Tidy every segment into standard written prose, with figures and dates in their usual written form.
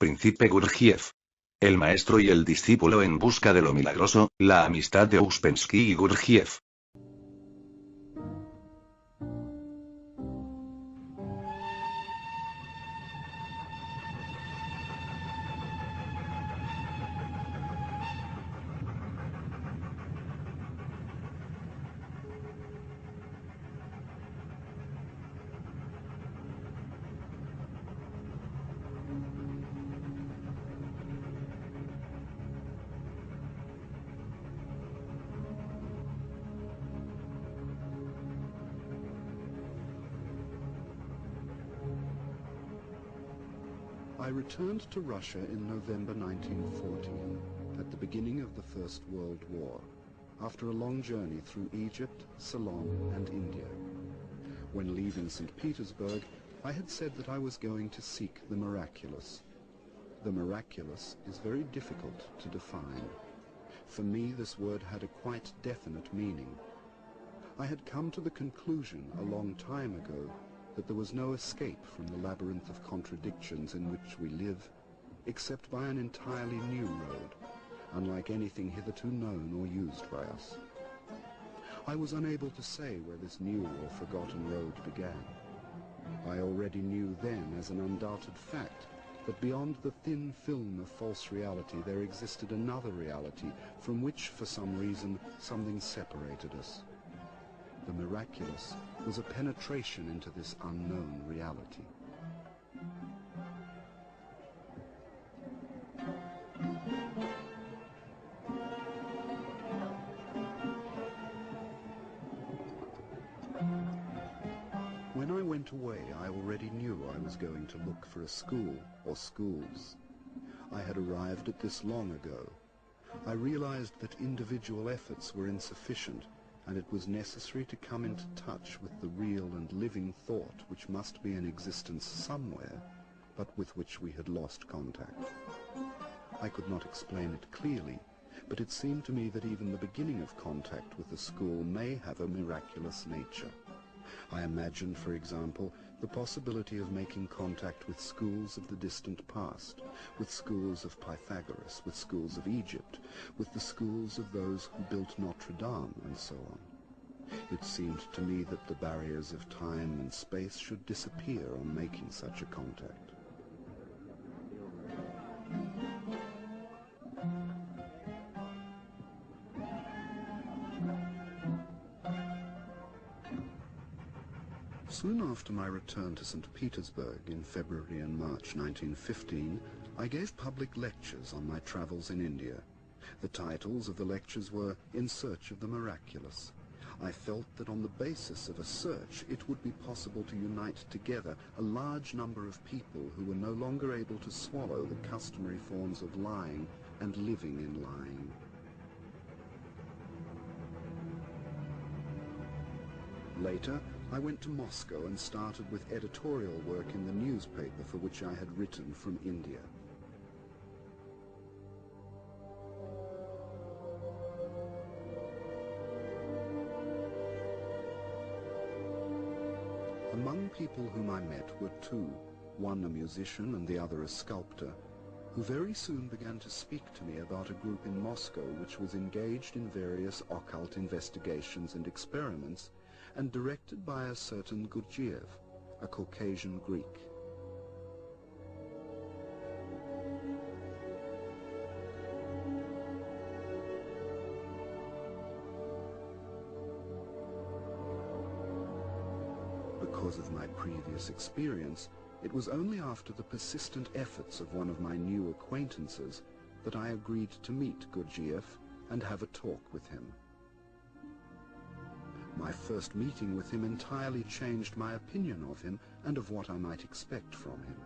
Principe Gurdjieff. El maestro y el discípulo en busca de lo milagroso, la amistad de Ouspensky y Gurdjieff. I returned to Russia in November 1914, at the beginning of the First World War, after a long journey through Egypt, Ceylon, and India. When leaving St. Petersburg, I had said that I was going to seek the miraculous. The miraculous is very difficult to define. For me, this word had a quite definite meaning. I had come to the conclusion a long time ago that there was no escape from the labyrinth of contradictions in which we live, except by an entirely new road, unlike anything hitherto known or used by us. I was unable to say where this new or forgotten road began. I already knew then, as an undoubted fact, that beyond the thin film of false reality there existed another reality from which, for some reason, something separated us. The miraculous was a penetration into this unknown reality. When I went away, I already knew I was going to look for a school or schools. I had arrived at this long ago. I realized that individual efforts were insufficient, and it was necessary to come into touch with the real and living thought which must be in existence somewhere, but with which we had lost contact. I could not explain it clearly, but it seemed to me that even the beginning of contact with the school may have a miraculous nature. I imagined, for example, the possibility of making contact with schools of the distant past, with schools of Pythagoras, with schools of Egypt, with the schools of those who built Notre Dame, and so on. It seemed to me that the barriers of time and space should disappear on making such a contact. Soon after my return to St. Petersburg in February and March 1915, I gave public lectures on my travels in India. The titles of the lectures were In Search of the Miraculous. I felt that on the basis of a search it would be possible to unite together a large number of people who were no longer able to swallow the customary forms of lying and living in lying. Later, I went to Moscow and started with editorial work in the newspaper for which I had written from India. Among people whom I met were two, one a musician and the other a sculptor, who very soon began to speak to me about a group in Moscow which was engaged in various occult investigations and experiments, and directed by a certain Gurdjieff, a Caucasian Greek. Because of my previous experience, it was only after the persistent efforts of one of my new acquaintances that I agreed to meet Gurdjieff and have a talk with him. My first meeting with him entirely changed my opinion of him and of what I might expect from him.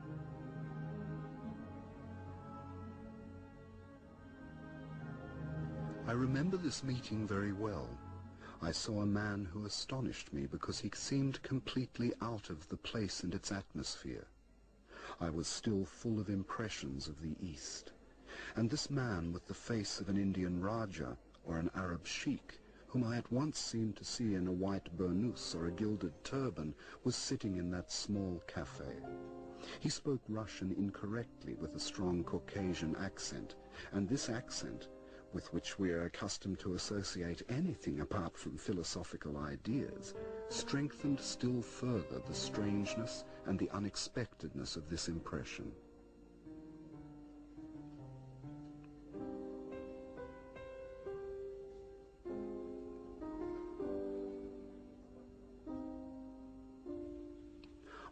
I remember this meeting very well. I saw a man who astonished me because he seemed completely out of the place and its atmosphere. I was still full of impressions of the East, and this man with the face of an Indian Raja or an Arab sheikh, whom I at once seemed to see in a white burnous or a gilded turban, was sitting in that small cafe. He spoke Russian incorrectly with a strong Caucasian accent, and this accent, with which we are accustomed to associate anything apart from philosophical ideas, strengthened still further the strangeness and the unexpectedness of this impression.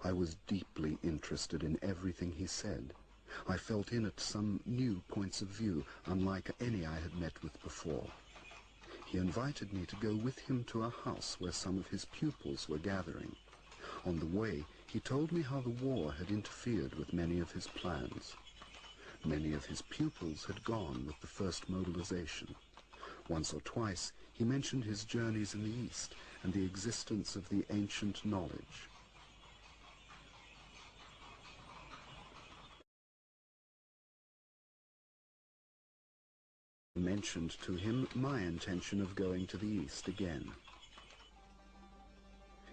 I was deeply interested in everything he said. I felt in it some new points of view, unlike any I had met with before. He invited me to go with him to a house where some of his pupils were gathering. On the way, he told me how the war had interfered with many of his plans. Many of his pupils had gone with the first mobilization. Once or twice, he mentioned his journeys in the East and the existence of the ancient knowledge. I mentioned to him my intention of going to the East again.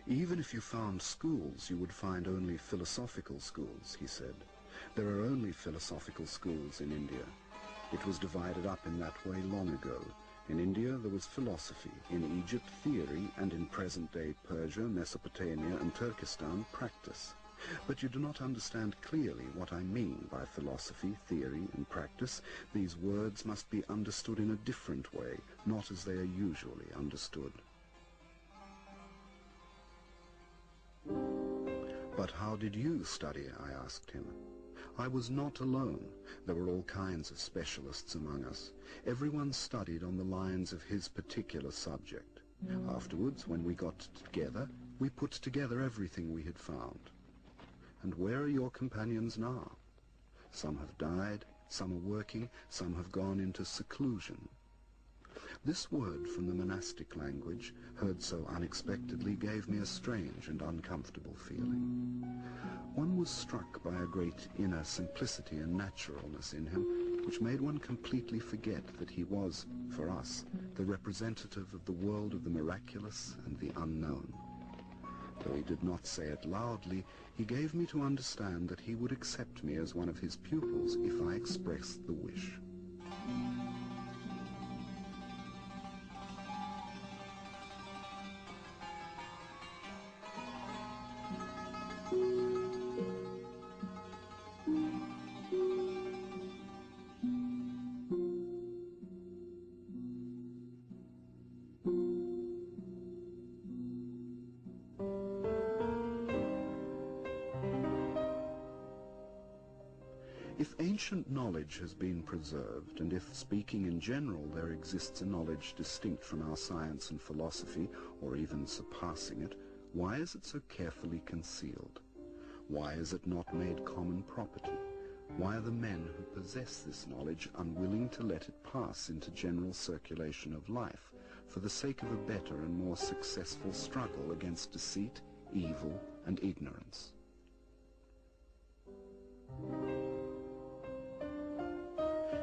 Even if you found schools, you would find only philosophical schools, he said. There are only philosophical schools in India. It was divided up in that way long ago. In India there was philosophy, in Egypt theory, and in present-day Persia, Mesopotamia, and Turkestan practice. But you do not understand clearly what I mean by philosophy, theory, and practice. These words must be understood in a different way, not as they are usually understood. But how did you study? I asked him. I was not alone. There were all kinds of specialists among us. Everyone studied on the lines of his particular subject. Afterwards, when we got together, we put together everything we had found. And where are your companions now? Some have died, some are working, some have gone into seclusion. This word from the monastic language, heard so unexpectedly, gave me a strange and uncomfortable feeling. One was struck by a great inner simplicity and naturalness in him, which made one completely forget that he was, for us, the representative of the world of the miraculous and the unknown. Though he did not say it loudly, he gave me to understand that he would accept me as one of his pupils if I expressed the wish. If ancient knowledge has been preserved, and if, speaking in general, there exists a knowledge distinct from our science and philosophy, or even surpassing it, why is it so carefully concealed? Why is it not made common property? Why are the men who possess this knowledge unwilling to let it pass into general circulation of life, for the sake of a better and more successful struggle against deceit, evil, and ignorance?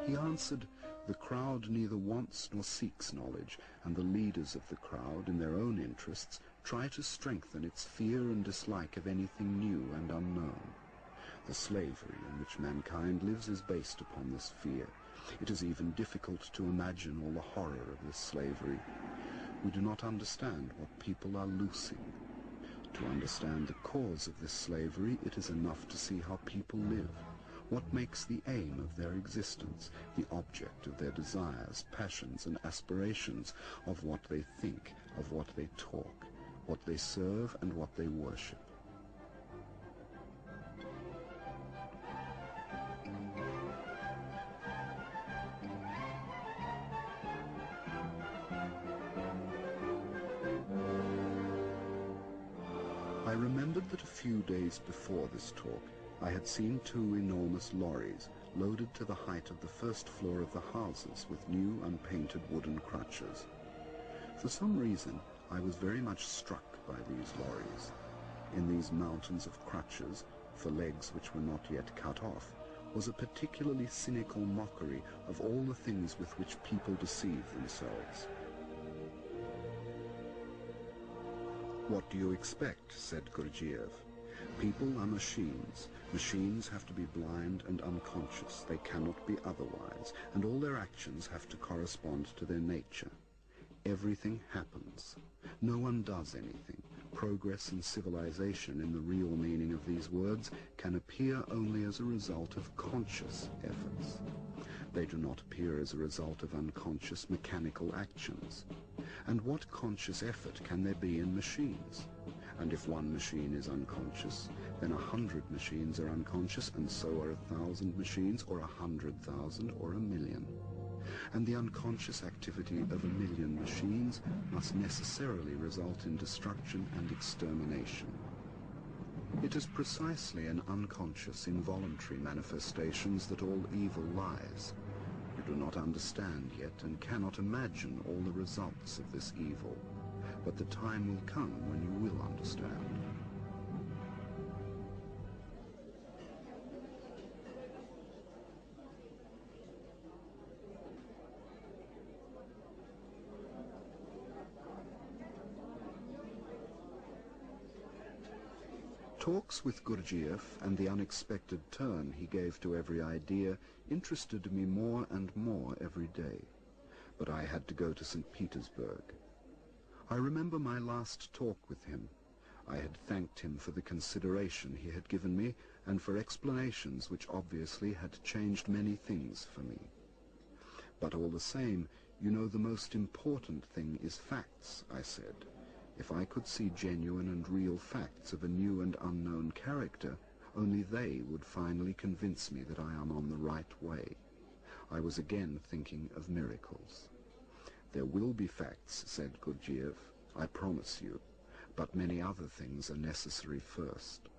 He answered, the crowd neither wants nor seeks knowledge, and the leaders of the crowd, in their own interests, try to strengthen its fear and dislike of anything new and unknown. The slavery in which mankind lives is based upon this fear. It is even difficult to imagine all the horror of this slavery. We do not understand what people are loosing. To understand the cause of this slavery, it is enough to see how people live. What makes the aim of their existence, the object of their desires, passions, and aspirations, of what they think, of what they talk, what they serve, and what they worship. I remembered that a few days before this talk, I had seen two enormous lorries loaded to the height of the first floor of the houses with new unpainted wooden crutches. For some reason, I was very much struck by these lorries. In these mountains of crutches, for legs which were not yet cut off, was a particularly cynical mockery of all the things with which people deceive themselves. "What do you expect?" said Gurdjieff. People are machines. Machines have to be blind and unconscious. They cannot be otherwise, and all their actions have to correspond to their nature. Everything happens. No one does anything. Progress and civilization, in the real meaning of these words, can appear only as a result of conscious efforts. They do not appear as a result of unconscious mechanical actions. And what conscious effort can there be in machines? And if one machine is unconscious, then 100 machines are unconscious, and so are 1,000 machines, or 100,000, or 1,000,000. And the unconscious activity of 1,000,000 machines must necessarily result in destruction and extermination. It is precisely in unconscious, involuntary manifestations that all evil lies. You do not understand yet and cannot imagine all the results of this evil, but the time will come when you will understand. Talks with Gurdjieff and the unexpected turn he gave to every idea interested me more and more every day. But I had to go to St. Petersburg. I remember my last talk with him. I had thanked him for the consideration he had given me and for explanations which obviously had changed many things for me. But all the same, you know, the most important thing is facts, I said. If I could see genuine and real facts of a new and unknown character, only they would finally convince me that I am on the right way. I was again thinking of miracles. There will be facts, said Gurdjieff, I promise you, but many other things are necessary first.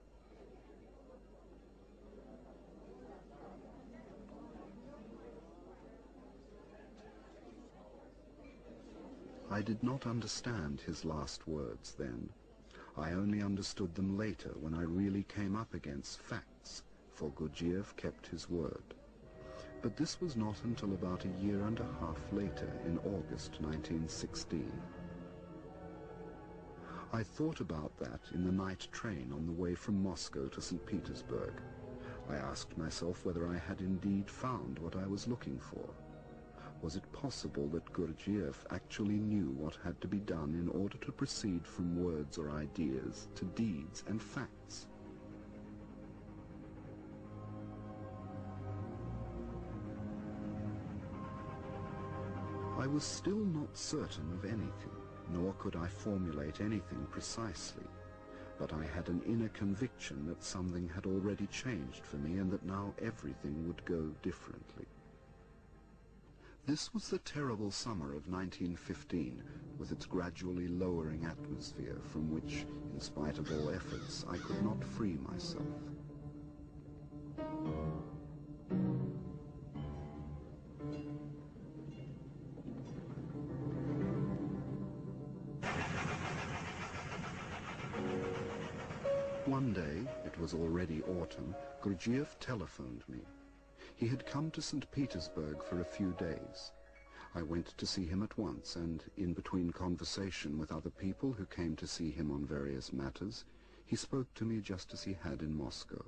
I did not understand his last words then. I only understood them later when I really came up against facts, for Gurdjieff kept his word. But this was not until about a year and a half later, in August 1916. I thought about that in the night train on the way from Moscow to St. Petersburg. I asked myself whether I had indeed found what I was looking for. Was it possible that Gurdjieff actually knew what had to be done in order to proceed from words or ideas to deeds and facts? I was still not certain of anything, nor could I formulate anything precisely, but I had an inner conviction that something had already changed for me and that now everything would go differently. This was the terrible summer of 1915, with its gradually lowering atmosphere from which, in spite of all efforts, I could not free myself. One day, it was already autumn, Gurdjieff telephoned me. He had come to St. Petersburg for a few days. I went to see him at once, and in between conversation with other people who came to see him on various matters, he spoke to me just as he had in Moscow.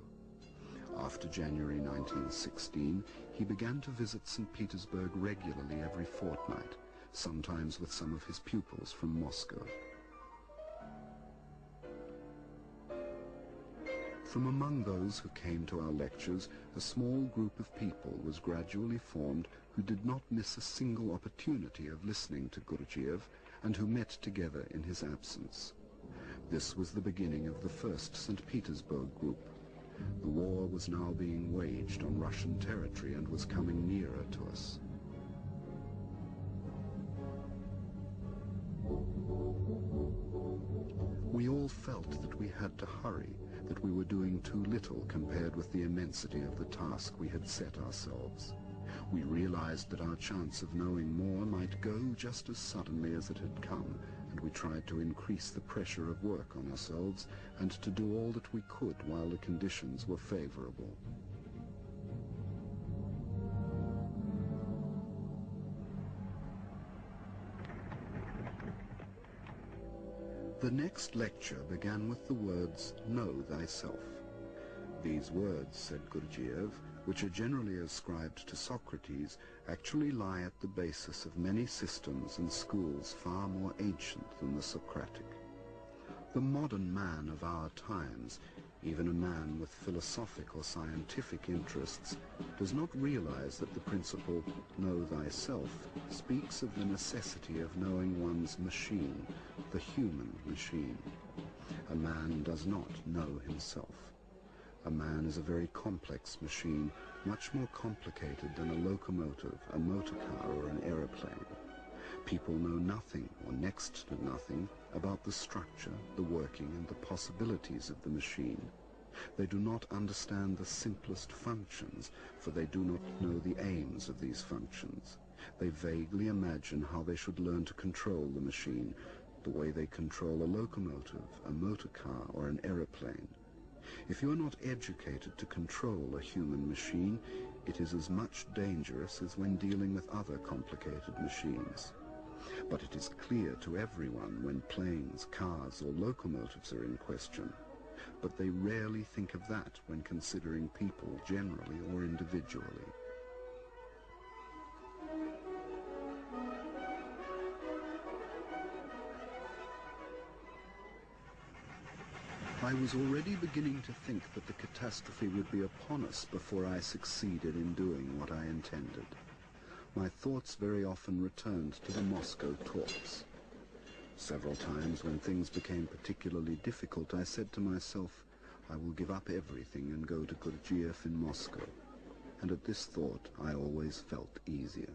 After January 1916, he began to visit St. Petersburg regularly every fortnight, sometimes with some of his pupils from Moscow. From among those who came to our lectures, a small group of people was gradually formed who did not miss a single opportunity of listening to Gurdjieff and who met together in his absence. This was the beginning of the first St. Petersburg group. The war was now being waged on Russian territory and was coming nearer to us. We all felt that we had to hurry, that we were doing too little compared with the immensity of the task we had set ourselves. We realized that our chance of knowing more might go just as suddenly as it had come, and we tried to increase the pressure of work on ourselves and to do all that we could while the conditions were favorable. The next lecture began with the words, "Know thyself." These words, said Gurdjieff, which are generally ascribed to Socrates, actually lie at the basis of many systems and schools far more ancient than the Socratic. The modern man of our times, even a man with philosophic or scientific interests, does not realize that the principle, "Know thyself," speaks of the necessity of knowing one's machine, the human machine. A man does not know himself. A man is a very complex machine, much more complicated than a locomotive, a motor car, or an aeroplane. People know nothing, or next to nothing, about the structure, the working, and the possibilities of the machine. They do not understand the simplest functions, for they do not know the aims of these functions. They vaguely imagine how they should learn to control the machine, the way they control a locomotive, a motor car, or an aeroplane. If you are not educated to control a human machine, it is as much dangerous as when dealing with other complicated machines. But it is clear to everyone when planes, cars, or locomotives are in question. But they rarely think of that when considering people generally or individually. I was already beginning to think that the catastrophe would be upon us before I succeeded in doing what I intended. My thoughts very often returned to the Moscow talks. Several times when things became particularly difficult, I said to myself, I will give up everything and go to Gurdjieff in Moscow. And at this thought, I always felt easier.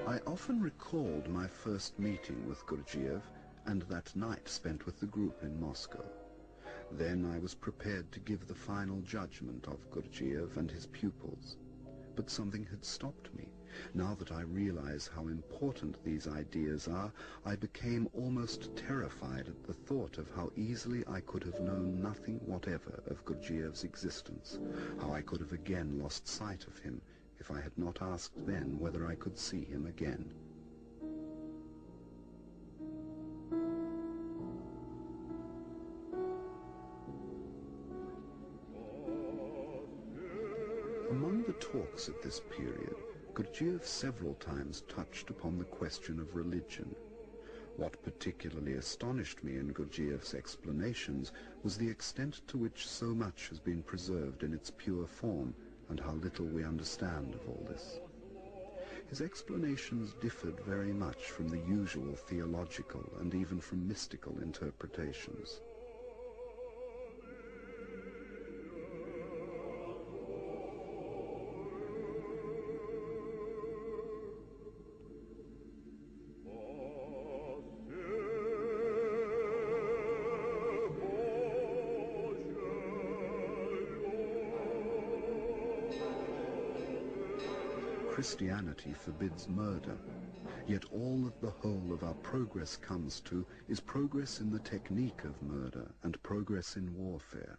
I often recalled my first meeting with Gurdjieff and that night spent with the group in Moscow. Then I was prepared to give the final judgment of Gurdjieff and his pupils. But something had stopped me. Now that I realize how important these ideas are, I became almost terrified at the thought of how easily I could have known nothing whatever of Gurdjieff's existence, how I could have again lost sight of him, if I had not asked then whether I could see him again. Among the talks at this period, Gurdjieff several times touched upon the question of religion. What particularly astonished me in Gurdjieff's explanations was the extent to which so much has been preserved in its pure form, and how little we understand of all this. His explanations differed very much from the usual theological and even from mystical interpretations. Christianity forbids murder, yet all that the whole of our progress comes to is progress in the technique of murder and progress in warfare.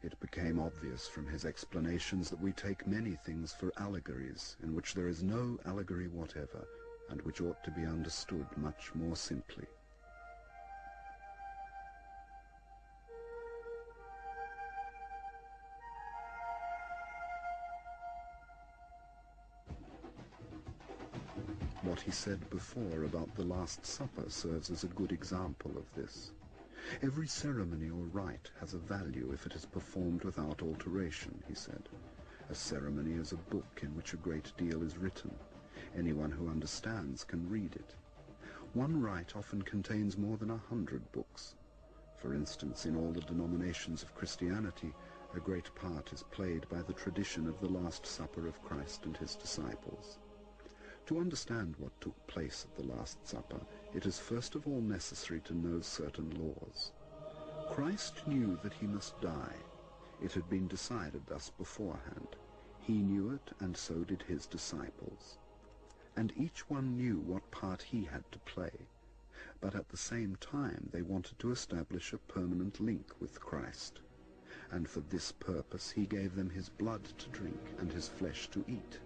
It became obvious from his explanations that we take many things for allegories, in which there is no allegory whatever, and which ought to be understood much more simply. What he said before about the Last Supper serves as a good example of this. Every ceremony or rite has a value if it is performed without alteration, he said. A ceremony is a book in which a great deal is written. Anyone who understands can read it. One rite often contains more than 100 books. For instance, in all the denominations of Christianity, a great part is played by the tradition of the Last Supper of Christ and his disciples. To understand what took place at the Last Supper, it is first of all necessary to know certain laws. Christ knew that he must die. It had been decided thus beforehand. He knew it, and so did his disciples. And each one knew what part he had to play. But at the same time they wanted to establish a permanent link with Christ. And for this purpose he gave them his blood to drink and his flesh to eat.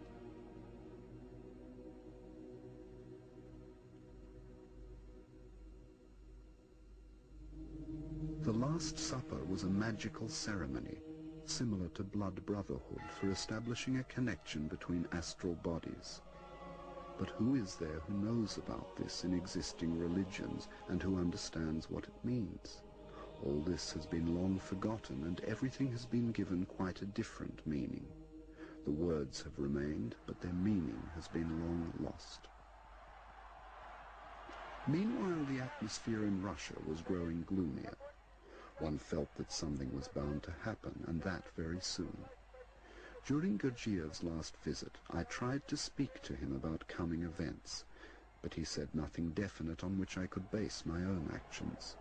The Last Supper was a magical ceremony, similar to blood brotherhood, for establishing a connection between astral bodies. But who is there who knows about this in existing religions and who understands what it means? All this has been long forgotten, and everything has been given quite a different meaning. The words have remained, but their meaning has been long lost. Meanwhile, the atmosphere in Russia was growing gloomier. One felt that something was bound to happen, and that very soon. During Gurdjieff's last visit, I tried to speak to him about coming events, but he said nothing definite on which I could base my own actions.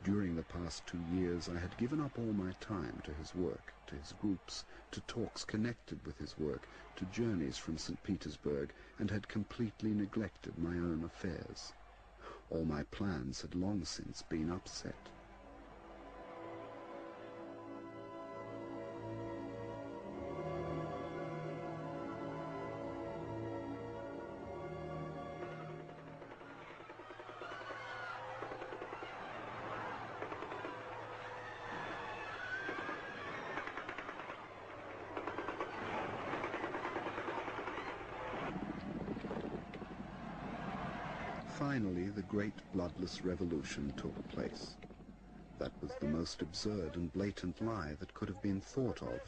During the past 2 years, I had given up all my time to his work, to his groups, to talks connected with his work, to journeys from St. Petersburg, and had completely neglected my own affairs. All my plans had long since been upset. Finally, the great bloodless revolution took place. That was the most absurd and blatant lie that could have been thought of.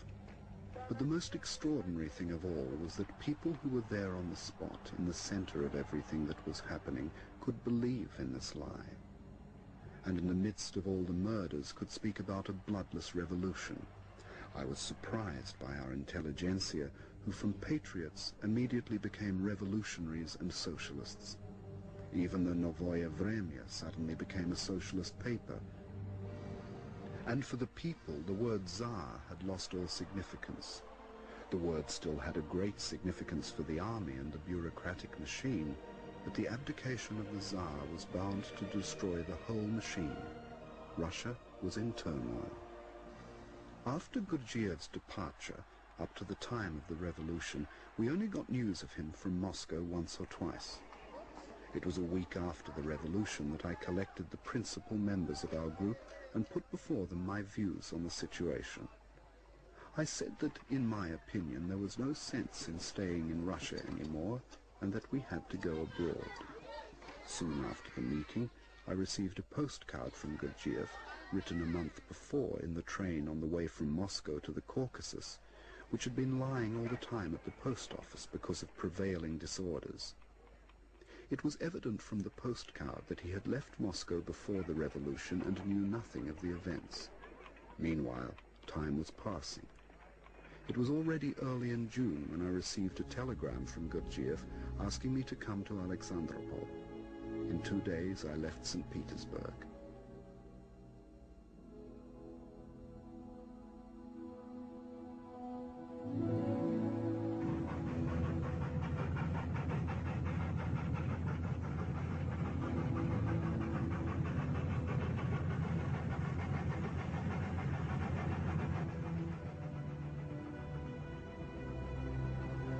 But the most extraordinary thing of all was that people who were there on the spot, in the center of everything that was happening, could believe in this lie. And in the midst of all the murders could speak about a bloodless revolution. I was surprised by our intelligentsia, who from patriots immediately became revolutionaries and socialists. Even the Novoye Vremya suddenly became a socialist paper. And for the people, the word Tsar had lost all significance. The word still had a great significance for the army and the bureaucratic machine, but the abdication of the Tsar was bound to destroy the whole machine. Russia was in turmoil. After Gurdjieff's departure, up to the time of the revolution, we only got news of him from Moscow once or twice. It was a week after the revolution that I collected the principal members of our group and put before them my views on the situation. I said that, in my opinion, there was no sense in staying in Russia anymore, and that we had to go abroad. Soon after the meeting, I received a postcard from Gurdjieff, written a month before in the train on the way from Moscow to the Caucasus, which had been lying all the time at the post office because of prevailing disorders. It was evident from the postcard that he had left Moscow before the revolution and knew nothing of the events. Meanwhile, time was passing. It was already early in June when I received a telegram from Gurdjieff asking me to come to Alexandropol. In 2 days I left St. Petersburg.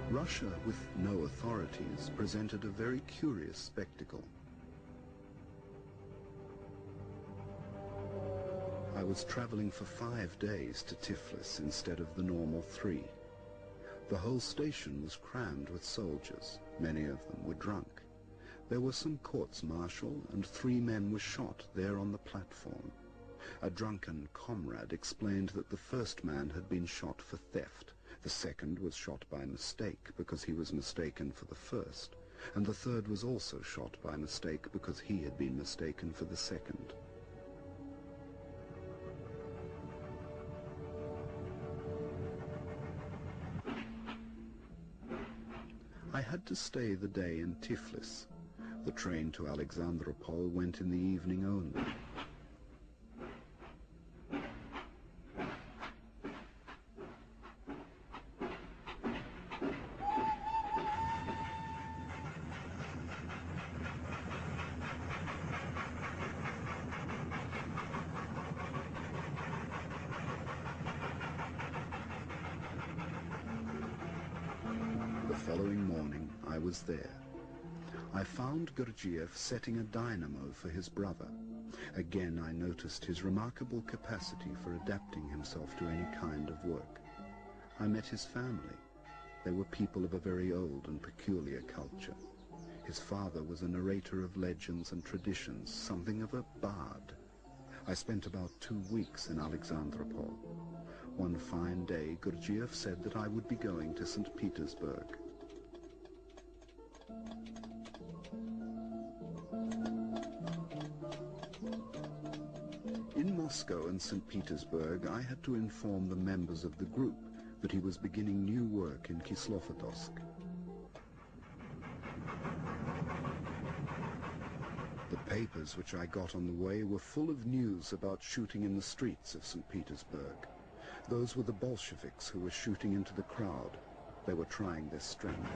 Russia, with no authorities, presented a very curious spectacle. I was traveling for 5 days to Tiflis instead of the normal 3. The whole station was crammed with soldiers. Many of them were drunk. There were some courts-martial, and 3 men were shot there on the platform. A drunken comrade explained that the first man had been shot for theft. The second was shot by mistake because he was mistaken for the first, and the third was also shot by mistake because he had been mistaken for the second. I had to stay the day in Tiflis. The train to Alexandropol went in the evening only. following morning, I was there. I found Gurdjieff setting a dynamo for his brother. Again, I noticed his remarkable capacity for adapting himself to any kind of work. I met his family. They were people of a very old and peculiar culture. His father was a narrator of legends and traditions, something of a bard. I spent about 2 weeks in Alexandropol. One fine day, Gurdjieff said that I would be going to St. Petersburg. In Moscow and St. Petersburg, I had to inform the members of the group that he was beginning new work in Kislovodsk. The papers which I got on the way were full of news about shooting in the streets of St. Petersburg. Those were the Bolsheviks who were shooting into the crowd. They were trying their strength.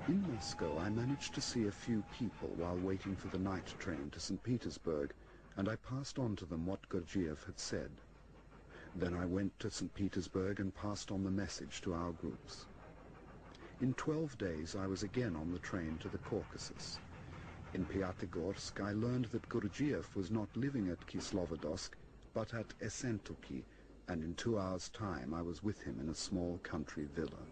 In Moscow, I managed to see a few people while waiting for the night train to St. Petersburg, and I passed on to them what Gurdjieff had said. Then I went to St. Petersburg and passed on the message to our groups. In 12 days, I was again on the train to the Caucasus. In Pyatigorsk, I learned that Gurdjieff was not living at Kislovodsk, but at Essentuki, and in 2 hours' time I was with him in a small country villa.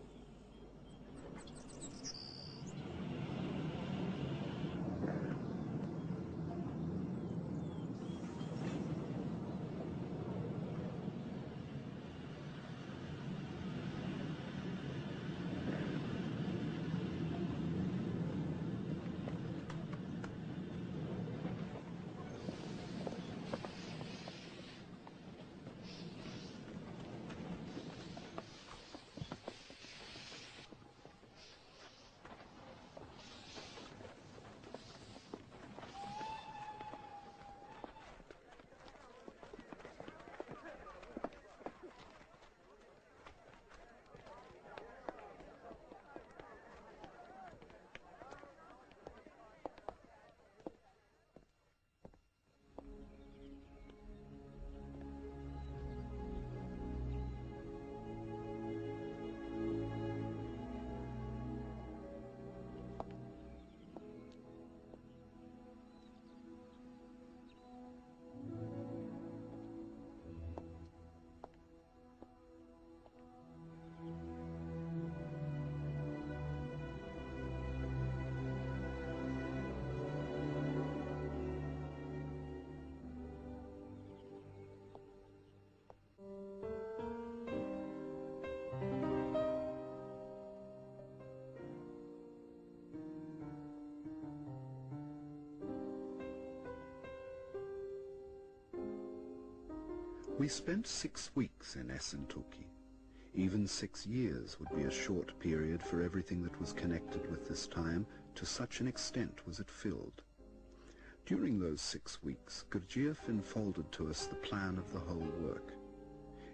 We spent 6 weeks in Essentuki. Even 6 years would be a short period for everything that was connected with this time, to such an extent was it filled. During those 6 weeks, Gurdjieff unfolded to us the plan of the whole work.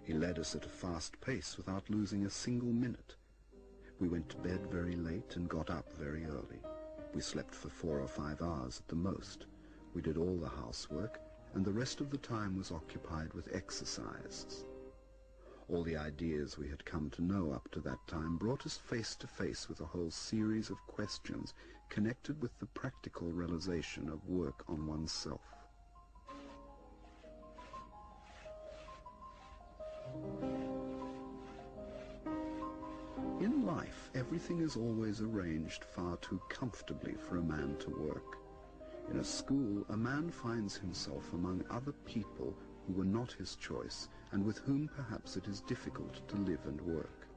He led us at a fast pace without losing a single minute. We went to bed very late and got up very early. We slept for 4 or 5 hours at the most. We did all the housework, and the rest of the time was occupied with exercises. All the ideas we had come to know up to that time brought us face to face with a whole series of questions connected with the practical realization of work on oneself. In life, everything is always arranged far too comfortably for a man to work. In a school, a man finds himself among other people who were not his choice, and with whom perhaps it is difficult to live and work.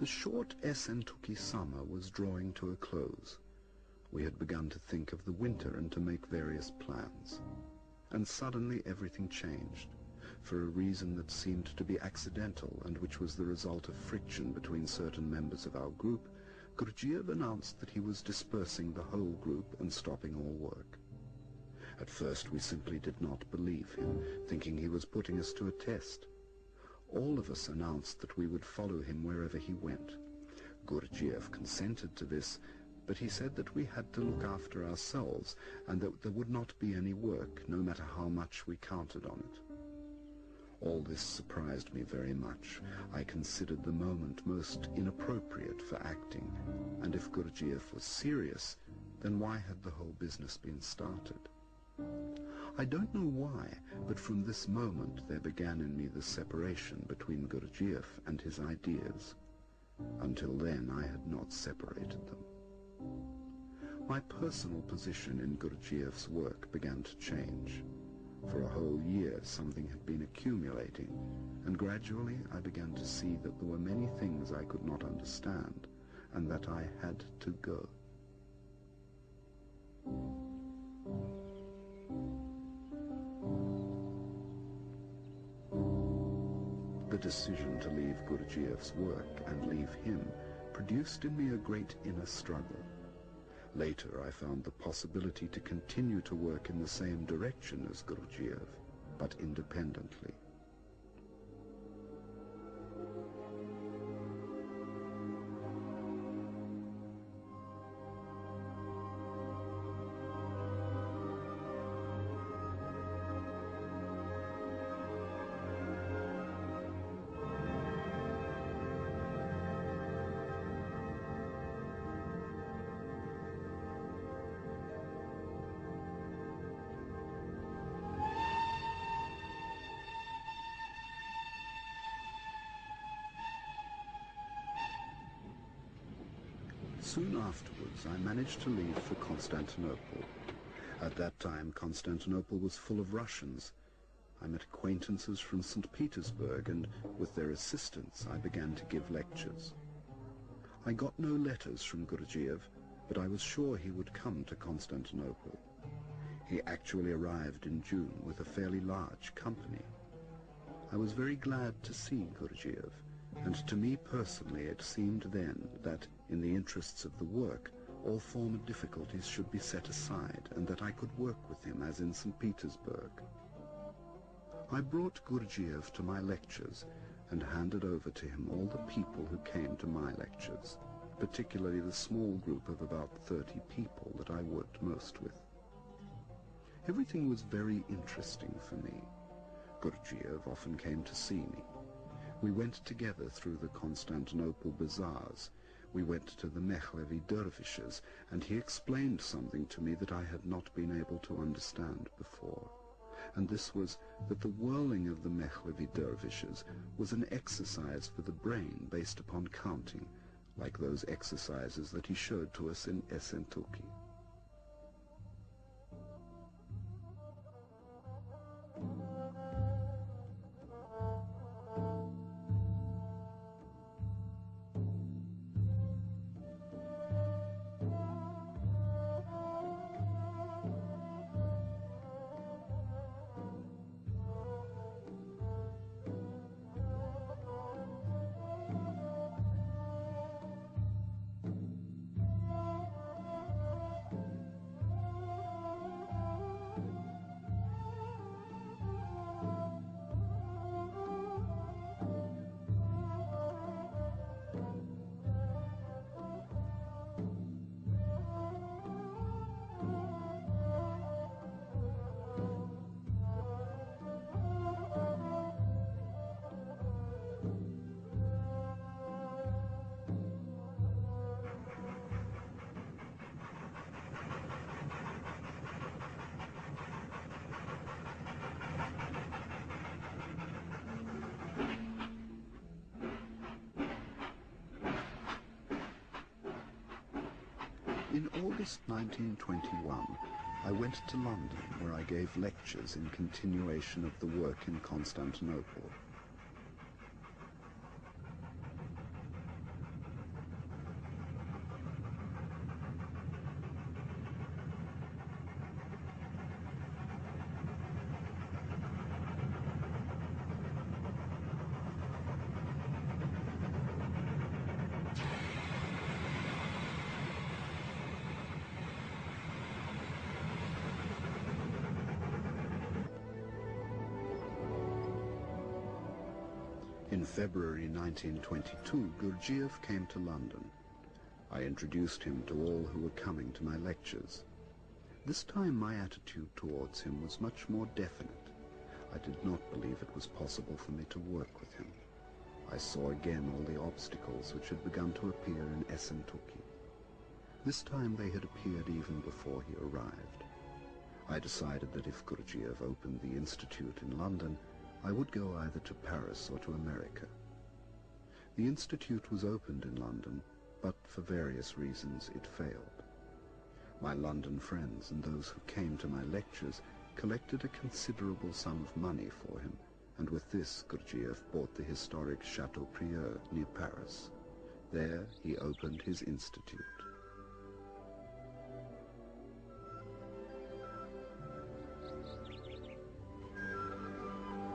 The short Essentuki summer was drawing to a close. We had begun to think of the winter and to make various plans. And suddenly everything changed, for a reason that seemed to be accidental and which was the result of friction between certain members of our group. Gurdjieff announced that he was dispersing the whole group and stopping all work. At first we simply did not believe him, thinking he was putting us to a test. All of us announced that we would follow him wherever he went. Gurdjieff consented to this, but he said that we had to look after ourselves and that there would not be any work, no matter how much we counted on it. All this surprised me very much. I considered the moment most inappropriate for acting, and if Gurdjieff was serious, then why had the whole business been started? I don't know why, but from this moment there began in me the separation between Gurdjieff and his ideas. Until then I had not separated them. My personal position in Gurdjieff's work began to change. For a whole year something had been accumulating, and gradually I began to see that there were many things I could not understand, and that I had to go. The decision to leave Gurdjieff's work and leave him produced in me a great inner struggle. Later I found the possibility to continue to work in the same direction as Gurdjieff, but independently. Soon afterwards I managed to leave for Constantinople. At that time Constantinople was full of Russians. I met acquaintances from St. Petersburg, and with their assistance I began to give lectures. I got no letters from Gurdjieff, but I was sure he would come to Constantinople. He actually arrived in June with a fairly large company. I was very glad to see Gurdjieff, and to me personally it seemed then that, in the interests of the work, all former difficulties should be set aside, and that I could work with him as in St. Petersburg. I brought Gurdjieff to my lectures and handed over to him all the people who came to my lectures, particularly the small group of about 30 people that I worked most with. Everything was very interesting for me. Gurdjieff often came to see me. We went together through the Constantinople bazaars. We went to the Mehlevi dervishes, and he explained something to me that I had not been able to understand before. And this was that the whirling of the Mehlevi dervishes was an exercise for the brain based upon counting, like those exercises that he showed to us in Essentuki. In August 1921, I went to London, where I gave lectures in continuation of the work in Constantinople. In February 1922, Gurdjieff came to London. I introduced him to all who were coming to my lectures. This time my attitude towards him was much more definite. I did not believe it was possible for me to work with him. I saw again all the obstacles which had begun to appear in Essentuki. This time they had appeared even before he arrived. I decided that if Gurdjieff opened the Institute in London, I would go either to Paris or to America. The Institute was opened in London, but for various reasons it failed. My London friends and those who came to my lectures collected a considerable sum of money for him, and with this Gurdjieff bought the historic Chateaubriand near Paris. There he opened his institute.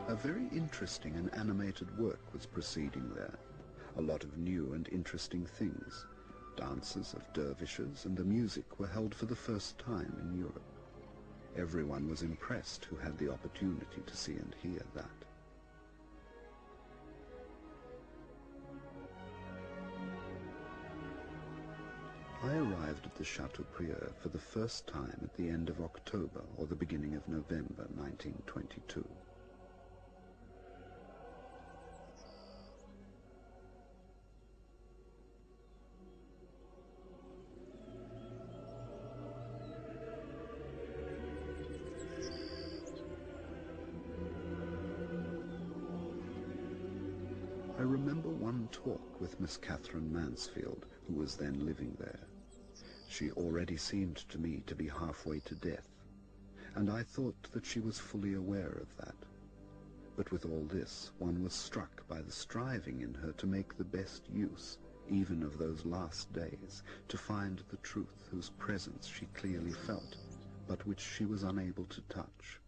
A very interesting and animated work was proceeding there. A lot of new and interesting things. Dances of dervishes and the music were held for the first time in Europe. Everyone was impressed who had the opportunity to see and hear that. I arrived at the Chateaubriand for the first time at the end of October or the beginning of November 1922. I remember one talk with Miss Catherine Mansfield, who was then living there. She already seemed to me to be halfway to death, and I thought that she was fully aware of that. But with all this, one was struck by the striving in her to make the best use, even of those last days, to find the truth whose presence she clearly felt, but which she was unable to touch.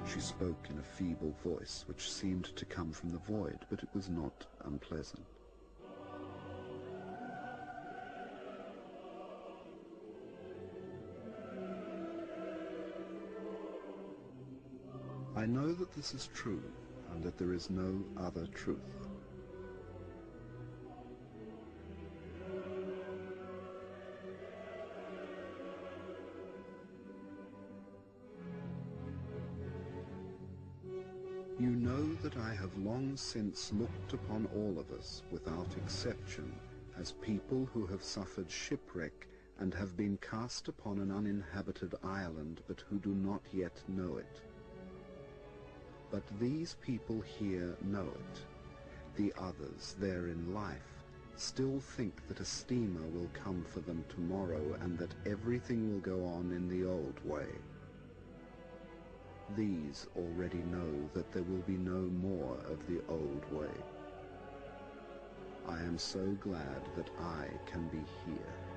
She spoke in a feeble voice which seemed to come from the void, but it was not unpleasant. I know that this is true, and that there is no other truth. You know that I have long since looked upon all of us, without exception, as people who have suffered shipwreck and have been cast upon an uninhabited island, but who do not yet know it. But these people here know it. The others, there in life, still think that a steamer will come for them tomorrow and that everything will go on in the old way. These already know that there will be no more of the old way. I am so glad that I can be here.